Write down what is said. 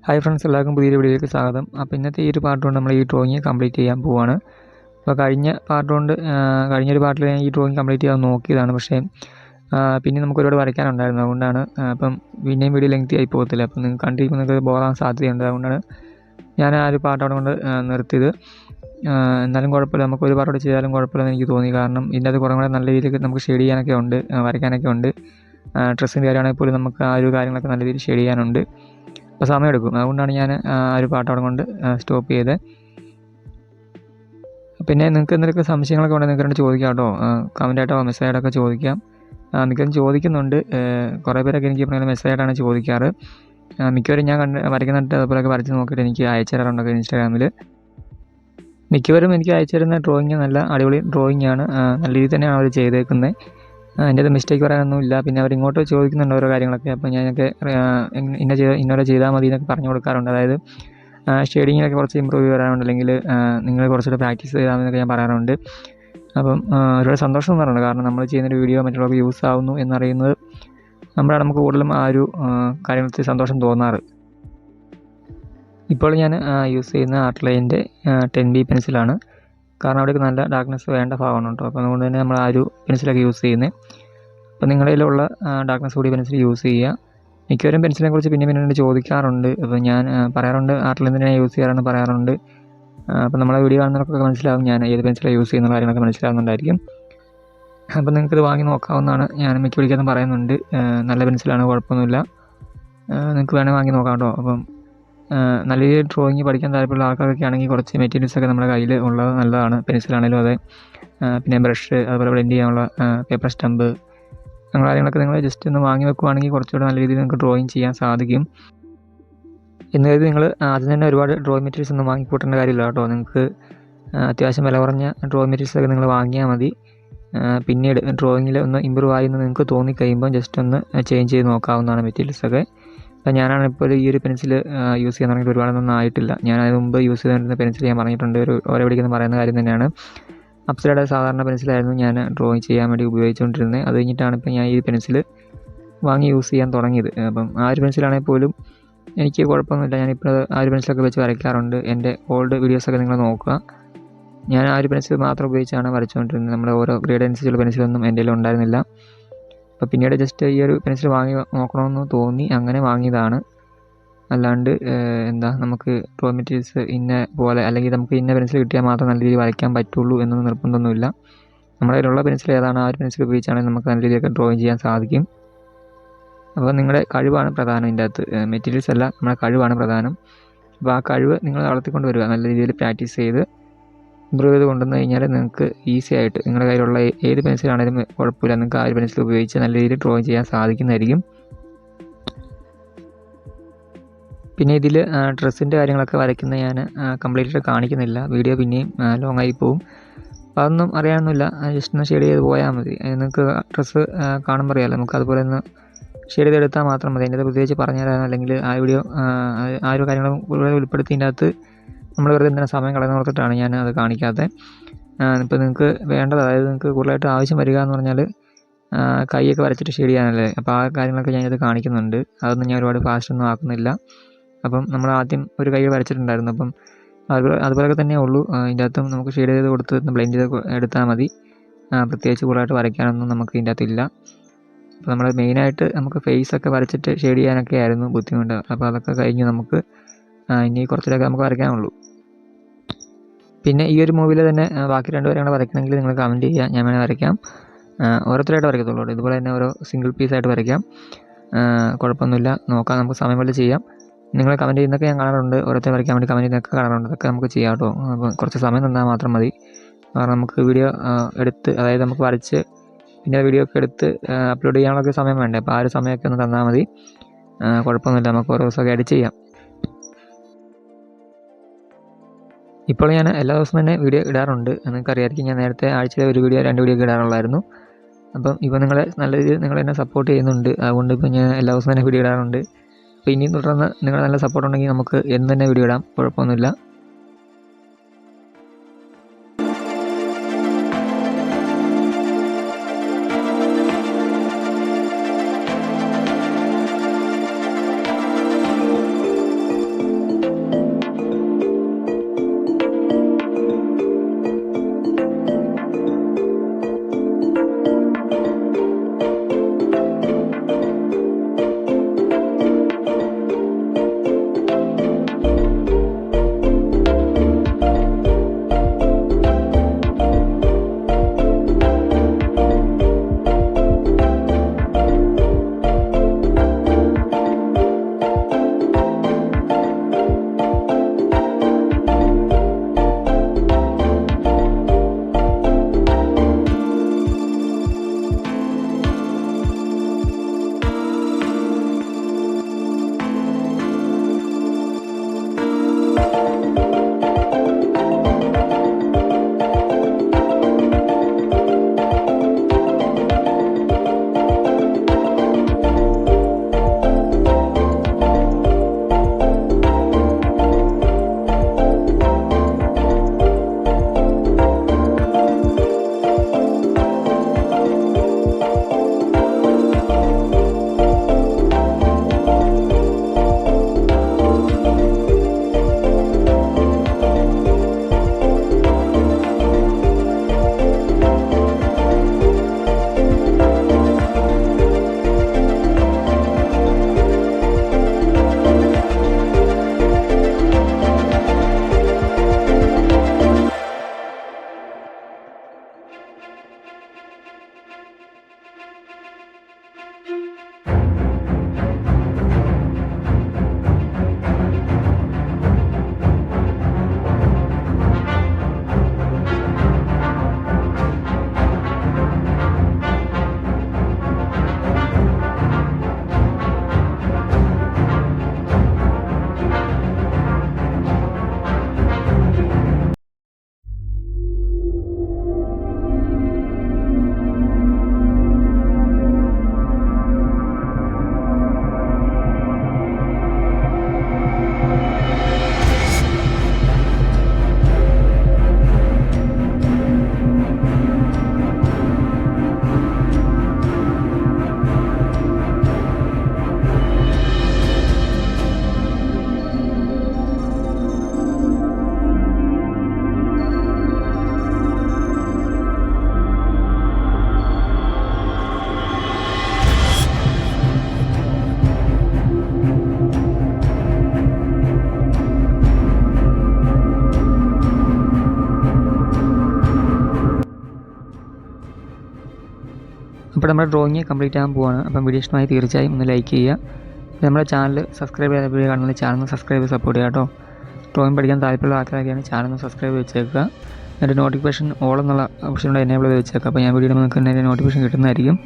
Hi friends, എല്ലാവർക്കും പുതിയൊരു വീഡിയോയിലേക്ക് സ്വാഗതം. അപ്പോൾ ഇന്നത്തെ ഈ ഒരു പാർട്ട് കൊണ്ട് നമ്മൾ ഈ ഡ്രോയിങ് കംപ്ലീറ്റ് ചെയ്യാൻ പോവുകയാണ്. അപ്പോൾ കഴിഞ്ഞൊരു പാർട്ടിൽ ഞാൻ ഈ ഡ്രോയിങ് കംപ്ലീറ്റ് ചെയ്യാൻ നോക്കിയതാണ്. പക്ഷേ പിന്നെ നമുക്ക് ഒരുപാട് വരയ്ക്കാനുണ്ടായിരുന്നു. അതുകൊണ്ടാണ് അപ്പം പിന്നെയും വീഡിയോ ലെങ്തി ആയി പോകത്തില്ല. അപ്പം നിങ്ങൾക്ക് കണ്ടിരിക്കുമ്പോൾ നിങ്ങൾക്ക് ബോറാൻ സാധ്യതയുണ്ട്. അതുകൊണ്ടാണ് ഞാൻ ആ ഒരു പാർട്ട് അവിടെ കൊണ്ട് നിർത്തിയത്. എന്നാലും കുഴപ്പമില്ല, നമുക്ക് ഒരു പാർട്ട് ചെയ്താലും കുഴപ്പമില്ലെന്ന് എനിക്ക് തോന്നി. കാരണം ഇതിൻ്റെ അത് കുറേ കൂടെ നല്ല രീതിയിൽ നമുക്ക് ഷെയ്ഡ് ചെയ്യാനൊക്കെ ഉണ്ട്, വരയ്ക്കാനൊക്കെ ഉണ്ട്. ഡ്രസ്സിൻ്റെ കാര്യമാണെങ്കിൽ പോലും നമുക്ക് ആ ഒരു കാര്യങ്ങളൊക്കെ നല്ല രീതിയിൽ ഷെയ്ഡ് ചെയ്യാനുണ്ട്. അപ്പോൾ സമയമെടുക്കും. അതുകൊണ്ടാണ് ഞാൻ ആ ഒരു പാട്ട് അവിടെ കൊണ്ട് സ്റ്റോപ്പ് ചെയ്തത്. പിന്നെ നിങ്ങൾക്ക് എന്തെങ്കിലും സംശയങ്ങളൊക്കെ ഉണ്ടെങ്കിൽ നിങ്ങൾക്ക് ചോദിക്കാം കേട്ടോ. കമൻറ്റായിട്ടോ മെസ്സേജായിട്ടൊക്കെ ചോദിക്കാം. മിക്കവരും ചോദിക്കുന്നുണ്ട്. കുറേ പേരൊക്കെ എനിക്ക് പറഞ്ഞാൽ മെസ്സേജായിട്ടാണ് ചോദിക്കാറ്. മിക്കവരും ഞാൻ വരയ്ക്കുന്നിട്ട് അതുപോലെയൊക്കെ വരച്ച് നോക്കിയിട്ട് എനിക്ക് അയച്ചു തരാറുണ്ടൊക്കെ ഇൻസ്റ്റാഗ്രാമിൽ. മിക്കവരും എനിക്ക് അയച്ചു തരുന്ന ഡ്രോയിങ് നല്ല അടിപൊളി ഡ്രോയിങ്ങാണ്. നല്ല രീതിയിൽ തന്നെയാണ് അവർ ചെയ്തേക്കുന്നത്. എൻ്റെ അത് മിസ്റ്റേക്ക് പറയാനൊന്നുമില്ല. പിന്നെ അവരിങ്ങോട്ട് ചോദിക്കുന്നുണ്ട് ഓരോ കാര്യങ്ങളൊക്കെ. അപ്പോൾ ഞാനൊക്കെ ഇന്നോലെ ചെയ്താൽ മതി എന്നൊക്കെ പറഞ്ഞു കൊടുക്കാറുണ്ട്. അതായത് ഷെയ്ഡിങ്ങിലൊക്കെ കുറച്ച് ഇമ്പ്രൂവ് വരാനുണ്ട്, അല്ലെങ്കിൽ നിങ്ങൾ കുറച്ചുകൂടെ പ്രാക്ടീസ് ചെയ്താൽ മതി എന്നൊക്കെ ഞാൻ പറയാറുണ്ട്. അപ്പം ഒരുപാട് സന്തോഷം തോന്നാറുണ്ട്. കാരണം നമ്മൾ ചെയ്യുന്നൊരു വീഡിയോ മറ്റുള്ളവർക്ക് യൂസ് ആവുന്നു എന്നറിയുന്നത് നമുക്ക് കൂടുതലും ആ ഒരു കാര്യത്തിൽ സന്തോഷം തോന്നാറ്. ഇപ്പോൾ ഞാൻ യൂസ് ചെയ്യുന്ന ആർട്ട്ലൈൻ്റെ 10B പെൻസിലാണ്. കാരണം അവിടേക്ക് നല്ല ഡാർക്ക്നെസ് വേണ്ട ഭാഗമാണ് കേട്ടോ. അപ്പോൾ അതുകൊണ്ട് തന്നെ നമ്മൾ ആ ഒരു പെൻസിലൊക്കെ യൂസ് ചെയ്യുന്നത്. അപ്പോൾ നിങ്ങളുടെ കയ്യിലുള്ള ഡാർക്ക്നെസ് കൂടി പെൻസിൽ യൂസ് ചെയ്യുക. മിക്കവരും പെൻസിലിനെ കുറിച്ച് പിന്നെ ചോദിക്കാറുണ്ട്. അപ്പോൾ ഞാൻ പറയാറുണ്ട് ആർട്ടിൽ എന്തിനാണ് യൂസ് ചെയ്യാറെന്ന് പറയാറുണ്ട്. അപ്പോൾ നമ്മളെ വീഡിയോ കാണുന്നവർക്കൊക്കെ മനസ്സിലാവും ഞാൻ ഏത് പെൻസിലാണ് യൂസ് ചെയ്യുന്ന കാര്യങ്ങളൊക്കെ മനസ്സിലാവുന്നുണ്ടായിരിക്കും. അപ്പോൾ നിങ്ങൾക്കിത് വാങ്ങി നോക്കാവുന്നതാണ്. ഞാൻ മിക്ക വിളിക്കാനും പറയുന്നുണ്ട്. നല്ല പെൻസിലാണ്, കുഴപ്പമൊന്നുമില്ല. നിങ്ങൾക്ക് വേണേൽ വാങ്ങി നോക്കാം കേട്ടോ. അപ്പം നല്ല രീതിയിൽ ഡ്രോയിങ് പഠിക്കാൻ താല്പര്യമുള്ള ആൾക്കാരൊക്കെ ആണെങ്കിൽ കുറച്ച് മെറ്റീരിയൽസൊക്കെ നമ്മുടെ കയ്യിൽ ഉള്ളത് നല്ലതാണ്. പെൻസിലാണെങ്കിലും അതെ, പിന്നെ ബ്രഷ്, അതുപോലെ ബ്ലെൻഡ് ചെയ്യാനുള്ള പേപ്പർ സ്റ്റമ്പ്, അങ്ങനെ കാര്യങ്ങളൊക്കെ നിങ്ങൾ ജസ്റ്റ് ഒന്ന് വാങ്ങി വെക്കുവാണെങ്കിൽ കുറച്ചുകൂടെ നല്ല രീതിയിൽ നിങ്ങൾക്ക് ഡ്രോയിങ് ചെയ്യാൻ സാധിക്കും. എന്ന് കരുതി നിങ്ങൾ ആദ്യം തന്നെ ഒരുപാട് ഡ്രോയിങ് മെറ്റീരിയൽസ് ഒന്നും വാങ്ങിക്കൂട്ടേണ്ട കാര്യമില്ല കേട്ടോ. നിങ്ങൾക്ക് അത്യാവശ്യം വില കുറഞ്ഞ ഡ്രോയിങ് മെറ്റീരിയൽസൊക്കെ നിങ്ങൾ വാങ്ങിയാൽ മതി. പിന്നീട് ഡ്രോയിങ്ങിൽ ഒന്ന് ഇമ്പ്രൂവ് ആയി എന്ന് നിങ്ങൾക്ക് തോന്നിക്കഴിയുമ്പോൾ ജസ്റ്റ് ഒന്ന് ചേഞ്ച് ചെയ്ത് നോക്കാവുന്നതാണ് മെറ്റീരിയൽസൊക്കെ. അപ്പോൾ ഞാനാണ് ഇപ്പോൾ ഈ ഒരു പെൻസിൽ യൂസ് ചെയ്യാൻ തുടങ്ങിയിട്ട് ഒരുപാടൊന്നും ആയിട്ടില്ല. ഞാൻ അതിന് മുമ്പ് യൂസ് ചെയ്തുകൊണ്ടിരുന്ന പെൻസിൽ ഞാൻ പറഞ്ഞിട്ടുണ്ട്, ഓരോ പിടിക്കുന്ന പറയുന്ന കാര്യം തന്നെയാണ്. അപ്സരയുടെ സാധാരണ പെൻസിലായിരുന്നു ഞാൻ ഡ്രോയിങ് ചെയ്യാൻ വേണ്ടി ഉപയോഗിച്ചുകൊണ്ടിരുന്നത്. അത് കഴിഞ്ഞിട്ടാണ് ഇപ്പോൾ ഞാൻ ഈ പെൻസിൽ വാങ്ങി യൂസ് ചെയ്യാൻ തുടങ്ങിയത്. അപ്പം ആ ഒരു പെൻസിലാണെങ്കിൽ പോലും എനിക്ക് കുഴപ്പമൊന്നുമില്ല. ഞാനിപ്പോൾ ആ ഒരു പെൻസിലൊക്കെ വെച്ച് വരയ്ക്കാറുണ്ട്. എൻ്റെ ഓൾഡ് വീഡിയോസൊക്കെ നിങ്ങൾ നോക്കുക. ഞാൻ ആ ഒരു പെൻസിൽ മാത്രം ഉപയോഗിച്ചാണ് വരച്ചുകൊണ്ടിരുന്നത്. നമ്മുടെ ഓരോ ഗ്രേഡ് അനുസരിച്ചുള്ള പെൻസിലൊന്നും എൻ്റെ കയ്യിൽ ഉണ്ടായിരുന്നില്ല. അപ്പോൾ പിന്നീട് ജസ്റ്റ് ഈ ഒരു പെൻസിൽ വാങ്ങി നോക്കണമെന്ന് തോന്നി, അങ്ങനെ വാങ്ങിയതാണ്. അല്ലാണ്ട് നമുക്ക് ഡ്രോയിങ് മെറ്റീരിയൽസ് ഇന്ന പോലെ അല്ലെങ്കിൽ നമുക്ക് ഇന്ന പെൻസിൽ കിട്ടിയാൽ മാത്രം നല്ല രീതിയിൽ വരയ്ക്കാൻ പറ്റുള്ളൂ എന്നൊന്നും നിർബന്ധമൊന്നുമില്ല. നമ്മുടെ കയ്യിലുള്ള പെൻസിൽ ഏതാണ് ആ ഒരു പെൻസിൽ ഉപയോഗിച്ചാണെങ്കിൽ നമുക്ക് നല്ല രീതിയിലൊക്കെ ഡ്രോയിങ് ചെയ്യാൻ സാധിക്കും. അപ്പോൾ നിങ്ങളുടെ കഴിവാണ് പ്രധാനം. ഇതിൻ്റെ അകത്ത് മെറ്റീരിയൽസ് അല്ല, നമ്മുടെ കഴിവാണ് പ്രധാനം. അപ്പോൾ ആ കഴിവ് നിങ്ങൾ വളർത്തിക്കൊണ്ട് വരിക. നല്ല രീതിയിൽ പ്രാക്ടീസ് ചെയ്ത് ഇമ്പ്രൂവ് ചെയ്ത് കൊണ്ടുവന്ന് കഴിഞ്ഞാൽ നിങ്ങൾക്ക് ഈസി ആയിട്ട് നിങ്ങളുടെ കയ്യിലുള്ള ഏത് പെൻസിലാണെങ്കിലും കുഴപ്പമില്ല, നിങ്ങൾക്ക് ആ ഒരു പെൻസിൽ ഉപയോഗിച്ച് നല്ല രീതിയിൽ ഡ്രോയിങ് ചെയ്യാൻ സാധിക്കുന്നതായിരിക്കും. പിന്നെ ഇതിൽ ഡ്രസ്സിൻ്റെ കാര്യങ്ങളൊക്കെ വരയ്ക്കുന്ന ഞാൻ കംപ്ലീറ്റ് കാണിക്കുന്നില്ല. വീഡിയോ പിന്നെയും ലോങ് ആയി പോവും. അപ്പോൾ അതൊന്നും അറിയാനൊന്നുമില്ല. ജസ്റ്റ് ഒന്ന് ഷെയ്ഡ് ചെയ്ത് പോയാൽ മതി. നിങ്ങൾക്ക് ഡ്രസ്സ് കാണുമ്പോൾ അറിയാമല്ലോ, നമുക്ക് അതുപോലെ ഒന്ന് ഷെയ്ഡ് ചെയ്തെടുത്താൽ മാത്രം മതി. അതിൻ്റെ പ്രത്യേകിച്ച് പറഞ്ഞു തരാനോ അല്ലെങ്കിൽ ആ വീഡിയോ ആ ഒരു കാര്യങ്ങളും കൂടുതൽ ഉൾപ്പെടുത്തിയതിൻ്റെ അകത്ത് നമ്മൾ വെറുതെ എന്തിനാണ് സമയം കളയുന്ന ഓർത്തിട്ടാണ് ഞാൻ അത് കാണിക്കാത്തത്. ഇപ്പോൾ നിങ്ങൾക്ക് വേണ്ടത്, അതായത് നിങ്ങൾക്ക് കൂടുതലായിട്ട് ആവശ്യം വരിക എന്ന് പറഞ്ഞാൽ കൈയൊക്കെ വരച്ചിട്ട് ഷെയ്ഡ് ചെയ്യാനല്ലേ. അപ്പോൾ ആ കാര്യങ്ങളൊക്കെ ഞാനിത് കാണിക്കുന്നുണ്ട്. അതൊന്നും ഞാൻ ഒരുപാട് ഫാസ്റ്റൊന്നും ആക്കുന്നില്ല. അപ്പം നമ്മൾ ആദ്യം ഒരു കൈ വരച്ചിട്ടുണ്ടായിരുന്നു. അപ്പം അതുപോലെയൊക്കെ തന്നെ ഉള്ളൂ. ഇതിൻ്റെ അകത്തും നമുക്ക് ഷെയ്ഡ് ചെയ്ത് കൊടുത്ത് ബ്ലെൻഡ് ചെയ്ത് എടുത്താൽ മതി. പ്രത്യേകിച്ച് കൂടുതലായിട്ട് വരയ്ക്കാനൊന്നും നമുക്ക് ഇതിൻ്റെ അകത്തില്ല. അപ്പോൾ നമ്മൾ മെയിനായിട്ട് നമുക്ക് ഫേസൊക്കെ വരച്ചിട്ട് ഷെയ്ഡ് ചെയ്യാനൊക്കെ ആയിരുന്നു ബുദ്ധിമുട്ട്. അപ്പോൾ അതൊക്കെ കഴിഞ്ഞ് നമുക്ക് ഇനി കുറച്ചിലൊക്കെ നമുക്ക് വരയ്ക്കാനുള്ളൂ. പിന്നെ ഈ ഒരു മൂവിയിൽ തന്നെ ബാക്കി 2 പേരും കൂടെ വരയ്ക്കണമെങ്കിൽ നിങ്ങൾ കമൻറ്റ് ചെയ്യുക, ഞാൻ വേണേൽ വരയ്ക്കാം. ഓരോരുത്തരായിട്ട് വരയ്ക്കത്തുള്ളൂ. ഇതുപോലെ തന്നെ ഓരോ സിംഗിൾ പീസായിട്ട് വരയ്ക്കാം, കുഴപ്പമൊന്നുമില്ല. നോക്കാം, നമുക്ക് സമയം പോലെ ചെയ്യാം. നിങ്ങൾ കമൻറ്റ് ചെയ്യുന്നതൊക്കെ ഞാൻ കാണാറുണ്ട്. ഓരോരുത്തർ വരയ്ക്കാൻ വേണ്ടി കമൻറ്റ് ചെയ്യുന്നതൊക്കെ കാണാറുണ്ട്. അതൊക്കെ നമുക്ക് ചെയ്യാം കേട്ടോ. അപ്പോൾ കുറച്ച് സമയം തന്നാൽ മാത്രം മതി. കാരണം നമുക്ക് വീഡിയോ എടുത്ത്, അതായത് നമുക്ക് വരച്ച് പിന്നെ വീഡിയോ ഒക്കെ എടുത്ത് അപ്ലോഡ് ചെയ്യാനുള്ള സമയം വേണ്ടേ. അപ്പോൾ ആ ഒരു സമയമൊക്കെ ഒന്ന് തന്നാൽ മതി, കുഴപ്പമൊന്നുമില്ല. നമുക്ക് ഓരോ ദിവസമൊക്കെ എഡിറ്റ് ചെയ്യാം. ഇപ്പോൾ ഞാൻ എല്ലാ ദിവസവും തന്നെ വീഡിയോ ഇടാറുണ്ട്. നിങ്ങൾക്കറിയാമായിരിക്കും, ഞാൻ നേരത്തെ ആഴ്ചയിൽ 1 വീഡിയോ 2 വീഡിയോ ഒക്കെ ഇടാറുള്ളായിരുന്നു. അപ്പം ഇപ്പോൾ നല്ല രീതിയിൽ നിങ്ങൾ എന്നെ സപ്പോർട്ട് ചെയ്യുന്നുണ്ട്. അതുകൊണ്ട് ഇപ്പോൾ ഞാൻ എല്ലാ ദിവസവും തന്നെ വീഡിയോ ഇടാറുണ്ട്. അപ്പോൾ ഇനിയും തുടർന്ന് നിങ്ങളുടെ നല്ല സപ്പോർട്ട് ഉണ്ടെങ്കിൽ നമുക്ക് എന്ന് തന്നെ വീഡിയോ ഇടാം, കുഴപ്പമൊന്നുമില്ല. നമ്മുടെ ഡ്രോയിങ് കംപ്ലീറ്റ് ആകാൻ പോവാണ്. അപ്പം വീഡിയോ ഇഷ്ടമായി തീർച്ചയായും ഒന്ന് ലൈക്ക് ചെയ്യുക. നമ്മുടെ ചാനൽ സബ്സ്ക്രൈബ് ചെയ്ത വീഡിയോ കാണുന്നത് ചാനൽ സബ്സ്ക്രൈബ് സപ്പോർട്ട് ചെയ്യുക കേട്ടോ. ഡ്രോയിങ് പഠിക്കാൻ താല്പര്യമുള്ള ആൾക്കാരൊക്കെയാണ് ചാനൽ സബ്സ്ക്രൈബ് വെച്ചേക്കുക. എൻ്റെ നോട്ടിഫിക്കേഷൻ ഓൾ എന്നുള്ള ഓപ്ഷനോട് എനേബിൾ ചെയ്ത് വെച്ചേക്കുക. അപ്പോൾ ഞാൻ വീഡിയോ നിങ്ങൾക്ക് തന്നെ നോട്ടിഫിക്കേഷൻ കിട്ടുന്നതായിരിക്കും.